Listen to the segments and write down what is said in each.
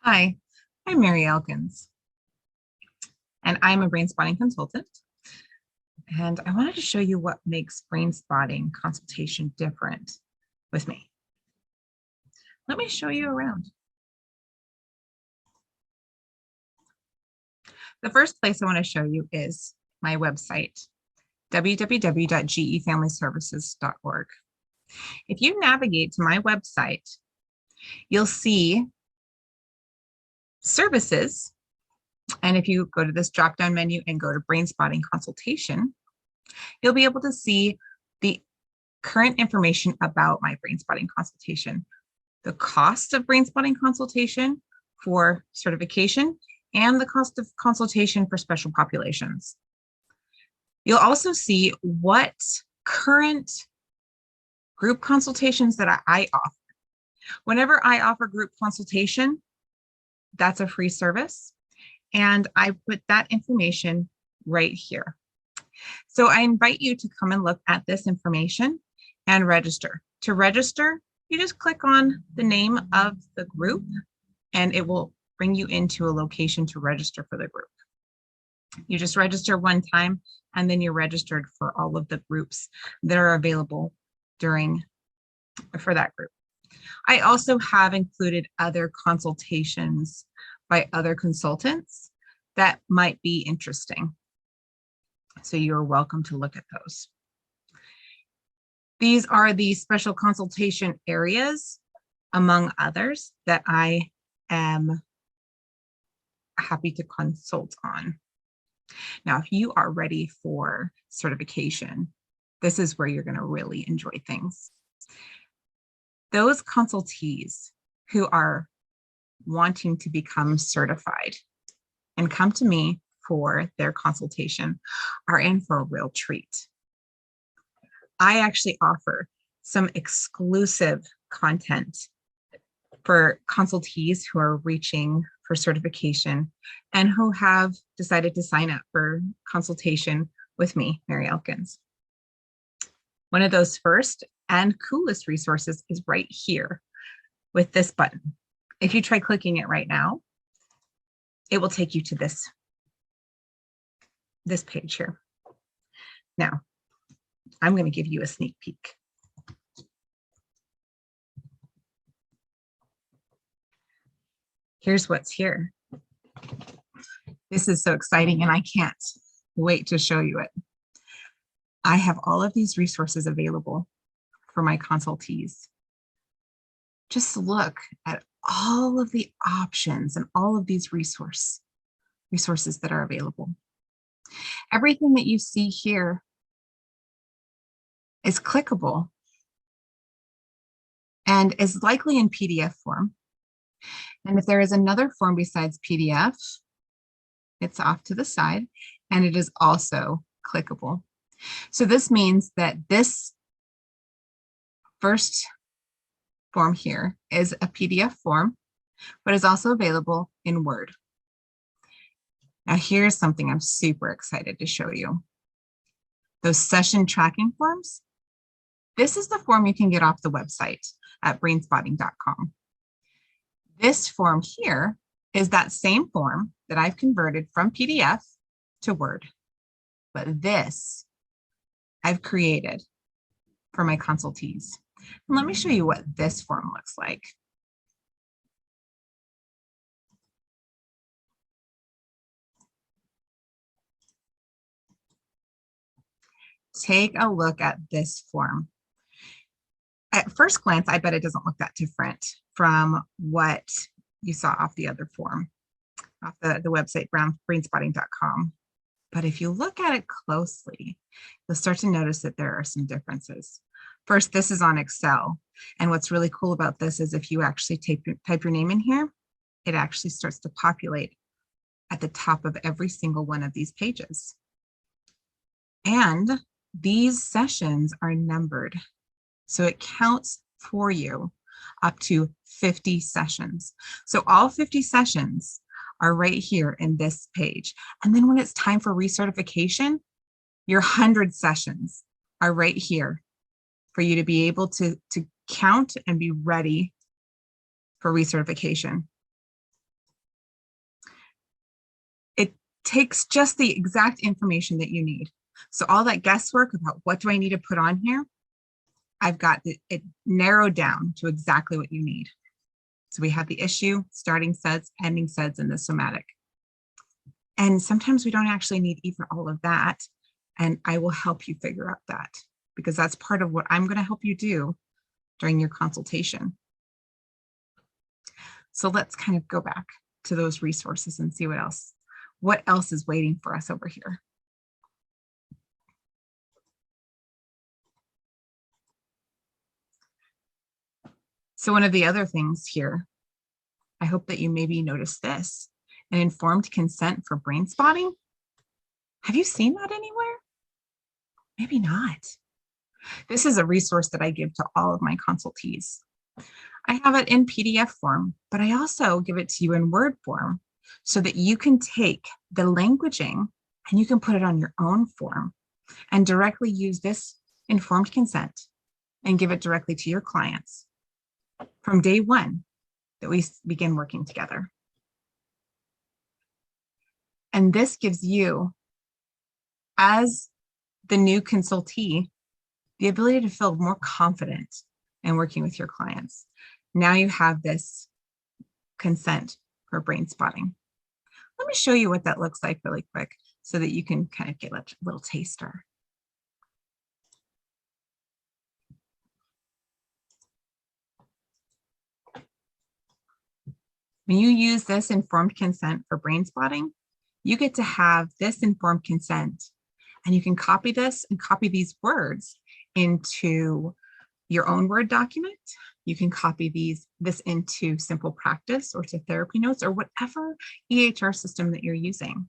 Hi, I'm Mary Elkins, and I'm a Brainspotting consultant. And I wanted to show you what makes Brainspotting consultation different with me. Let me show you around. The first place I want to show you is my website, www.gefamilyservices.org. If you navigate to my website, you'll see services. And if you go to this drop-down menu and go to Brainspotting consultation, you'll be able to see the current information about my Brainspotting consultation, the cost of Brainspotting consultation for certification, and the cost of consultation for special populations. You'll also see what current group consultations that I offer. Whenever I offer group consultation, that's a free service, and I put that information right here. So I invite you to come and look at this information and register. To register, you just click on the name of the group and it will bring you into a location to register for the group. You just register one time and then you're registered for all of the groups that are available for that group. I also have included other consultations by other consultants that might be interesting. So you're welcome to look at those. These are the special consultation areas, among others, that I am happy to consult on. Now, if you are ready for certification, this is where you're going to really enjoy things. Those consultees who are wanting to become certified and come to me for their consultation are in for a real treat. I actually offer some exclusive content for consultees who are reaching for certification and who have decided to sign up for consultation with me, Mary Elkins. One of those first and coolest resources is right here with this button. If you try clicking it right now, it will take you to this page here. Now, I'm going to give you a sneak peek. Here's what's here. This is so exciting and I can't wait to show you it. I have all of these resources available for my consultees. Just look at all of the options and all of these resources that are available. Everything that you see here is clickable and is likely in PDF form. And if there is another form besides PDF, it's off to the side and it is also clickable. So this means that this first form here is a PDF form, but is also available in Word. Now here's something I'm super excited to show you. Those session tracking forms. This is the form you can get off the website at brainspotting.com. This form here is that same form that I've converted from PDF to Word, but this I've created for my consultees. And let me show you what this form looks like. Take a look at this form. At first glance, I bet it doesn't look that different from what you saw off the other form, off the website, brainspotting.com. But if you look at it closely, you'll start to notice that there are some differences. First, this is on Excel. And what's really cool about this is if you actually type your name in here, it actually starts to populate at the top of every single one of these pages. And these sessions are numbered. So it counts for you up to 50 sessions. So all 50 sessions are right here in this page. And then when it's time for recertification, your 100 sessions are right here for you to be able to count and be ready for recertification. takes just the exact information that you need. So all that guesswork about what do I need to put on here, I've got it narrowed down to exactly what you need. So we have the issue, starting sets, ending sets, and the somatic. And sometimes we don't actually need even all of that. And I will help you figure out that, because that's part of what I'm going to help you do during your consultation. So let's kind of go back to those resources and see what else is waiting for us over here. So one of the other things here, I hope that you maybe noticed this, an informed consent for brain spotting. Have you seen that anywhere? Maybe not. This is a resource that I give to all of my consultees. I have it in PDF form, but I also give it to you in Word form so that you can take the languaging and you can put it on your own form and directly use this informed consent and give it directly to your clients from day one that we begin working together. And this gives you, as the new consultee, the ability to feel more confident in working with your clients. Now you have this consent for brain spotting. Let me show you what that looks like really quick so that you can kind of get a little taster. When you use this informed consent for brain spotting, you get to have this informed consent, and you can copy this and copy these words into your own Word document. You can copy this into Simple Practice or to Therapy Notes or whatever EHR system that you're using.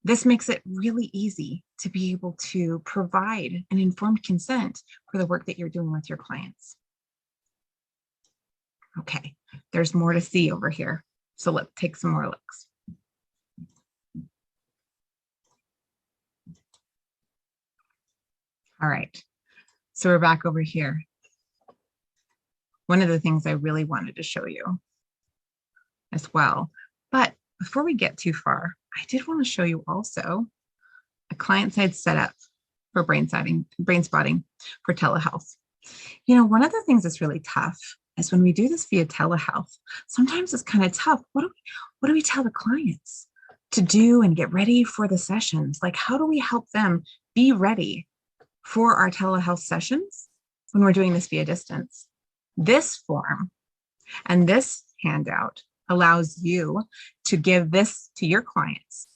This makes it really easy to be able to provide an informed consent for the work that you're doing with your clients. Okay, there's more to see over here. So let's take some more looks. All right, so we're back over here. One of the things I really wanted to show you as well, but before we get too far, I did want to show you also a client-side setup for brain spotting for telehealth. You know, one of the things that's really tough is when we do this via telehealth, sometimes it's kind of tough. What do we tell the clients to do and get ready for the sessions? Like, how do we help them be ready for our telehealth sessions when we're doing this via distance? This form and this handout allows you to give this to your clients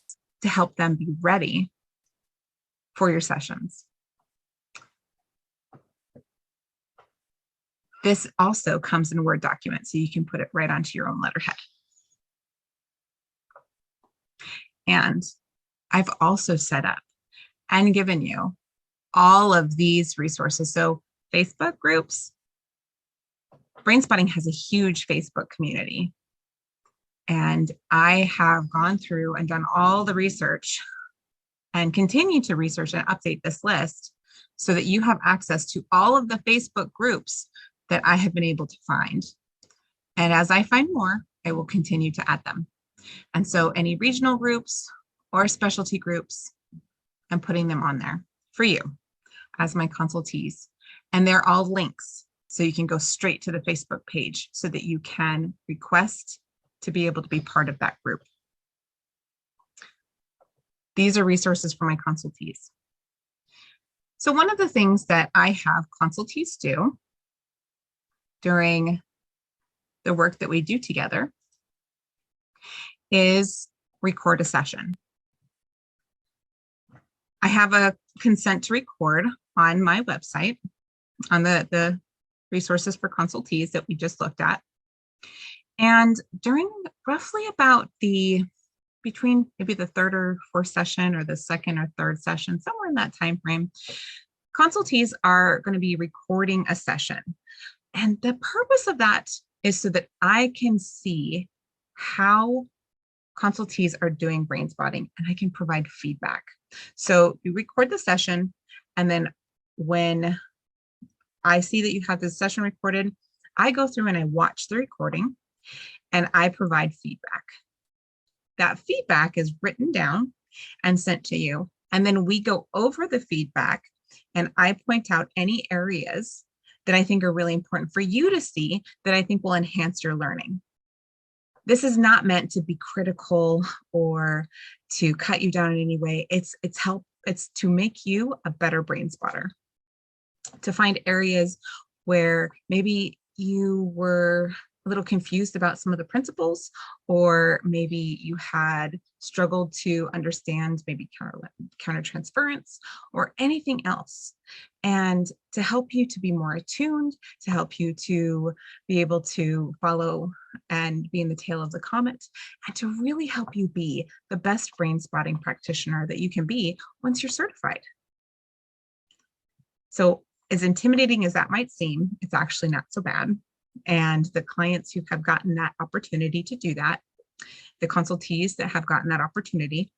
to help them be ready for your sessions. This also comes in a Word document, so you can put it right onto your own letterhead. And I've also set up and given you all of these resources. So Facebook groups, Brainspotting has a huge Facebook community. And I have gone through and done all the research and continue to research and update this list so that you have access to all of the Facebook groups that I have been able to find. And as I find more, I will continue to add them. And so any regional groups or specialty groups, I'm putting them on there for you as my consultees. And they're all links. So you can go straight to the Facebook page so that you can request to be able to be part of that group. These are resources for my consultees. So one of the things that I have consultees do during the work that we do together is record a session. I have a consent to record on my website, on the resources for consultees that we just looked at. And during roughly about between maybe the third or fourth session or the second or third session, somewhere in that time frame, consultees are going to be recording a session. And the purpose of that is so that I can see how consultees are doing brain spotting and I can provide feedback. So you record the session, and then when I see that you have this session recorded, I go through and I watch the recording and I provide feedback. that feedback is written down and sent to you. And then we go over the feedback and I point out any areas that I think are really important for you to see that I think will enhance your learning. This is not meant to be critical or to cut you down in any way. It's to make you a better brain spotter, to find areas where maybe you were a little confused about some of the principles, or maybe you had struggled to understand maybe countertransference or anything else. And to help you to be more attuned, to help you to be able to follow and be in the tail of the comet, and to really help you be the best brain spotting practitioner that you can be once you're certified. So as intimidating as that might seem, it's actually not so bad. And the clients who have gotten that opportunity to do that, the consultees that have gotten that opportunity,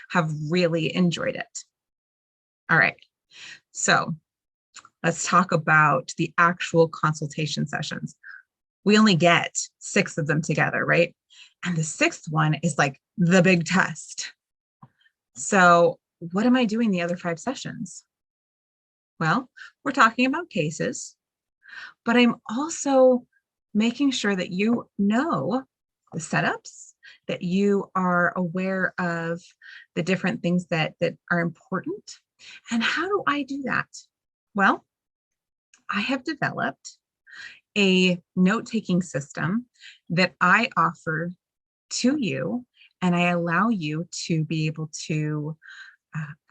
have really enjoyed it. All right, so let's talk about the actual consultation sessions. We only get 6 of them together, right? And the 6th one is like the big test. So what am I doing the other 5 sessions? Well, we're talking about cases, but I'm also making sure that you know the setups, that you are aware of the different things that are important. And how do I do that? Well, I have developed a note-taking system that I offer to you, and I allow you to be able to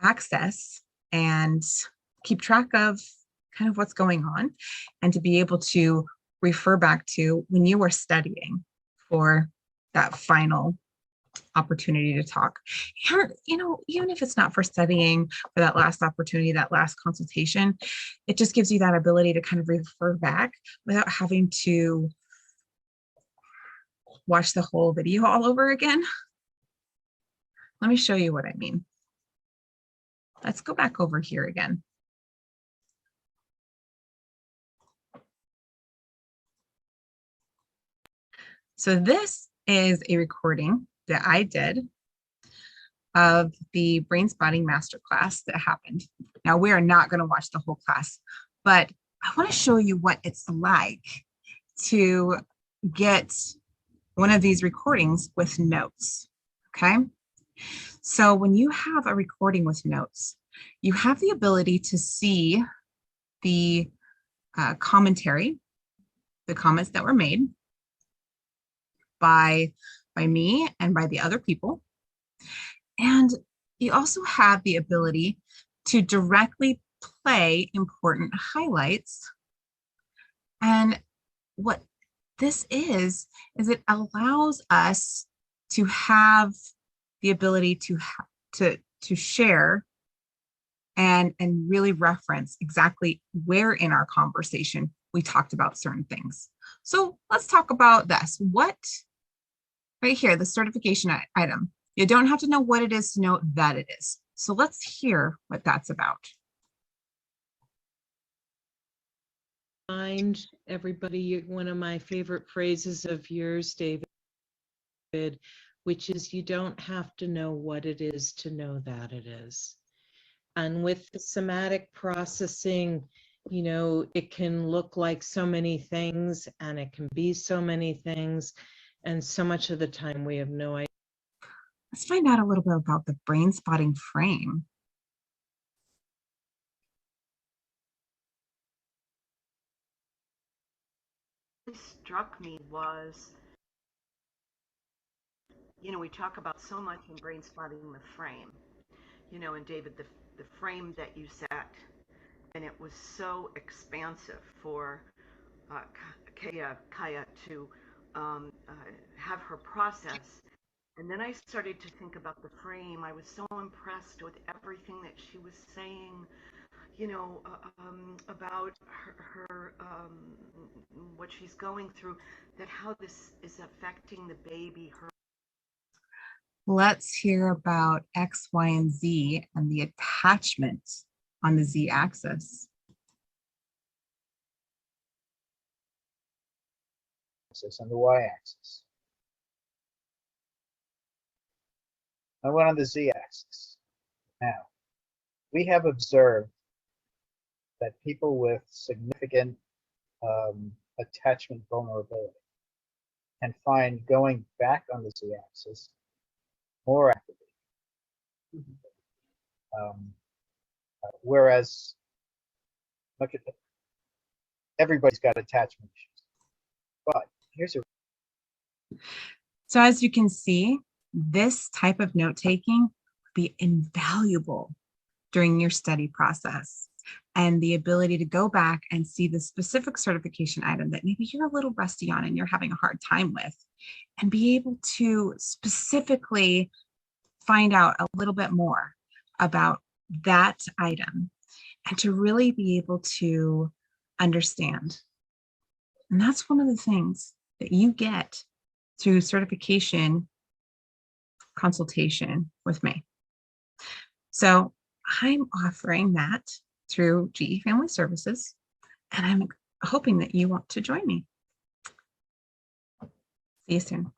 access and keep track of kind of what's going on, and to be able to refer back to when you are studying for that final opportunity to talk. And, you know, even if it's not for studying for that last opportunity, that last consultation, it just gives you that ability to kind of refer back without having to watch the whole video all over again. Let me show you what I mean. Let's go back over here again. So this is a recording that I did of the Brainspotting masterclass that happened. Now, we are not going to watch the whole class, but I want to show you what it's like to get one of these recordings with notes, okay? So when you have a recording with notes, you have the ability to see the commentary, the comments that were made by me and by the other people. And you also have the ability to directly play important highlights. And what this is it allows us to have the ability to share and really reference exactly where in our conversation we talked about certain things. So let's talk about this. What, right here, the certification item. You don't have to know what it is to know that it is. So let's hear what that's about. Remind everybody one of my favorite phrases of yours, David, which is you don't have to know what it is to know that it is. And with the somatic processing, you know, it can look like so many things and it can be so many things. And so much of the time we have no idea. Let's find out a little bit about the brain spotting frame. What struck me was, you know, we talk about so much in brain spotting the frame, you know, and David, the frame that you set, and it was so expansive for Kaya to have her process. And then I started to think about the frame. I was so impressed with everything that she was saying, you know, about her what she's going through, that how this is affecting the baby. Let's hear about X, Y, and Z and the attachment on the Z axis. On the y-axis. I went on the z-axis. Now, we have observed that people with significant attachment vulnerability can find going back on the z-axis more actively. Whereas everybody's got attachment issues. But here's a So as you can see, this type of note-taking would be invaluable during your study process, and the ability to go back and see the specific certification item that maybe you're a little rusty on and you're having a hard time with, and be able to specifically find out a little bit more about that item and to really be able to understand. And that's one of the things that you get through certification consultation with me. So I'm offering that through GE Family Services, and I'm hoping that you want to join me. See you soon.